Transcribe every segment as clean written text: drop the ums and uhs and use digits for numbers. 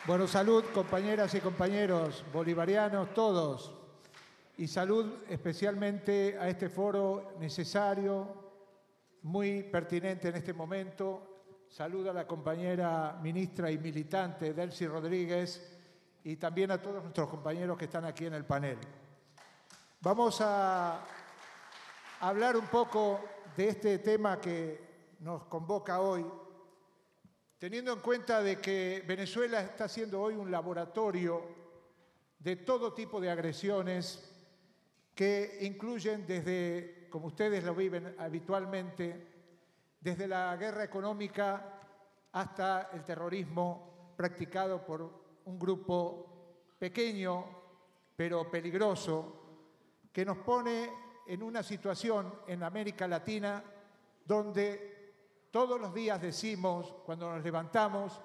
Bueno, salud, compañeras y compañeros bolivarianos, todos. Y salud especialmente a este foro necesario, muy pertinente en este momento. Salud a la compañera ministra y militante Delcy Rodríguez y también a todos nuestros compañeros que están aquí en el panel. Vamos a hablar un poco de este tema que nos convoca hoy, teniendo en cuenta de que Venezuela está siendo hoy un laboratorio de todo tipo de agresiones que incluyen desde, como ustedes lo viven habitualmente, desde la guerra económica hasta el terrorismo practicado por un grupo pequeño pero peligroso que nos pone en una situación en América Latina donde todos los días decimos, cuando nos levantamos,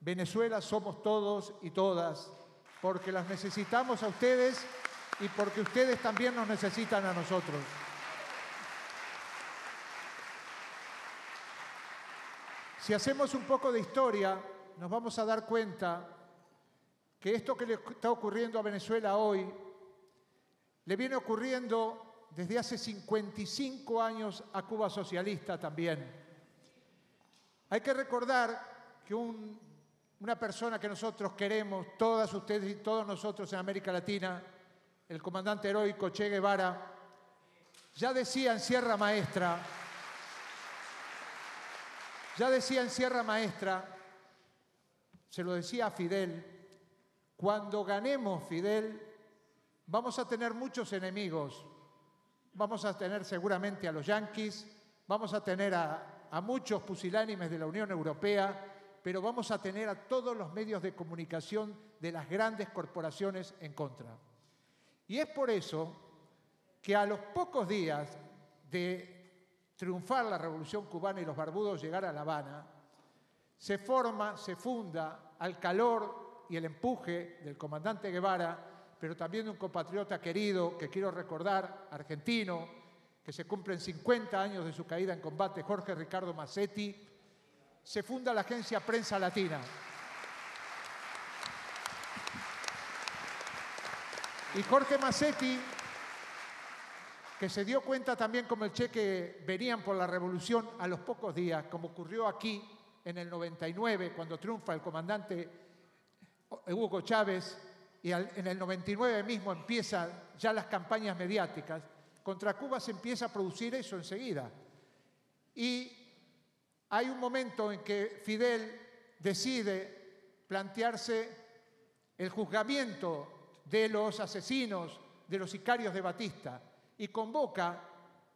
Venezuela somos todos y todas, porque las necesitamos a ustedes y porque ustedes también nos necesitan a nosotros. Si hacemos un poco de historia, nos vamos a dar cuenta que esto que le está ocurriendo a Venezuela hoy le viene ocurriendo desde hace 55 años a Cuba socialista también. Hay que recordar que una persona que nosotros queremos, todas ustedes y todos nosotros en América Latina, el comandante heroico Che Guevara, ya decía en Sierra Maestra, se lo decía a Fidel, cuando ganemos, Fidel, vamos a tener muchos enemigos. Vamos a tener seguramente a los yanquis, vamos a tener a muchos pusilánimes de la Unión Europea, pero vamos a tener a todos los medios de comunicación de las grandes corporaciones en contra. Y es por eso que a los pocos días de triunfar la Revolución Cubana y los barbudos llegar a La Habana, se funda al calor y el empuje del comandante Guevara, pero también de un compatriota querido que quiero recordar, argentino, que se cumplen 50 años de su caída en combate, Jorge Ricardo Massetti, se funda la agencia Prensa Latina. Y Jorge Massetti, que se dio cuenta también como el Che que venían por la revolución a los pocos días, como ocurrió aquí en el 99, cuando triunfa el comandante Hugo Chávez, y en el 99 mismo empiezan ya las campañas mediáticas, contra Cuba se empieza a producir eso enseguida. Y hay un momento en que Fidel decide plantearse el juzgamiento de los asesinos, de los sicarios de Batista, y convoca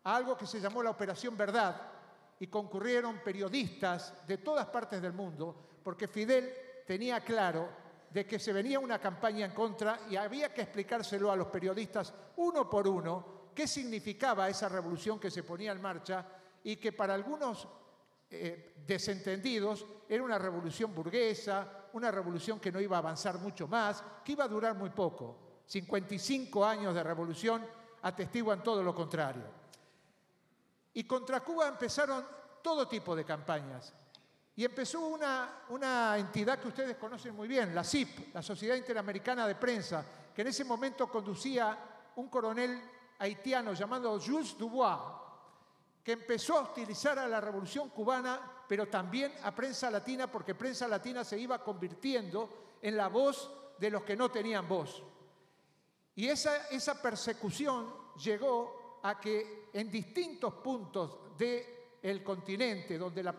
a algo que se llamó la Operación Verdad, y concurrieron periodistas de todas partes del mundo, porque Fidel tenía claro de que se venía una campaña en contra y había que explicárselo a los periodistas uno por uno qué significaba esa revolución que se ponía en marcha y que para algunos desentendidos era una revolución burguesa, una revolución que no iba a avanzar mucho más, que iba a durar muy poco. 55 años de revolución atestiguan todo lo contrario. Y contra Cuba empezaron todo tipo de campañas. Y empezó una entidad que ustedes conocen muy bien, la SIP, la Sociedad Interamericana de Prensa, que en ese momento conducía un coronel haitiano llamado Jules Dubois, que empezó a hostilizar a la revolución cubana, pero también a Prensa Latina, porque Prensa Latina se iba convirtiendo en la voz de los que no tenían voz. Y esa persecución llegó a que en distintos puntos del continente, donde la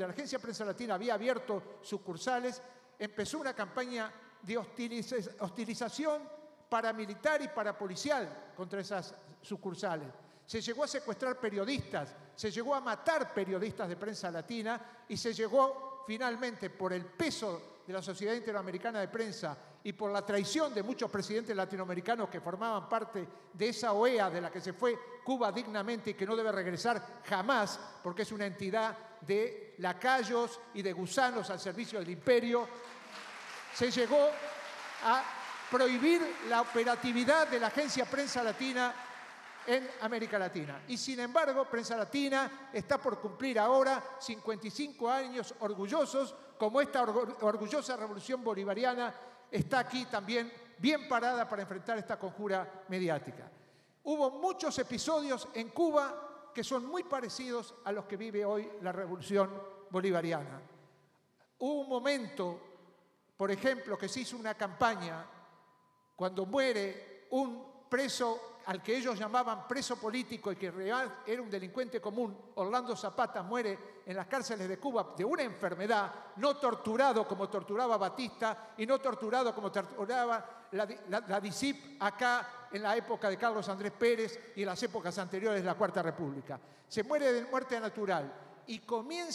agencia Prensa Latina había abierto sucursales, empezó una campaña de hostilización paramilitar y parapolicial contra esas sucursales. Se llegó a secuestrar periodistas, se llegó a matar periodistas de Prensa Latina y se llegó finalmente, por el peso de la Sociedad Interamericana de Prensa y por la traición de muchos presidentes latinoamericanos que formaban parte de esa OEA de la que se fue Cuba dignamente y que no debe regresar jamás, porque es una entidad de lacayos y de gusanos al servicio del imperio, se llegó a prohibir la operatividad de la agencia Prensa Latina en América Latina. Y sin embargo, Prensa Latina está por cumplir ahora 55 años orgullosos, como esta orgullosa revolución bolivariana está aquí también bien parada para enfrentar esta conjura mediática. Hubo muchos episodios en Cuba que son muy parecidos a los que vive hoy la revolución bolivariana. Hubo un momento, por ejemplo, que se hizo una campaña cuando muere un preso al que ellos llamaban preso político y que en realidad era un delincuente común. Orlando Zapata muere en las cárceles de Cuba de una enfermedad, no torturado como torturaba Batista y no torturado como torturaba la DICIP acá en la época de Carlos Andrés Pérez y en las épocas anteriores de la Cuarta República. Se muere de muerte natural y comienza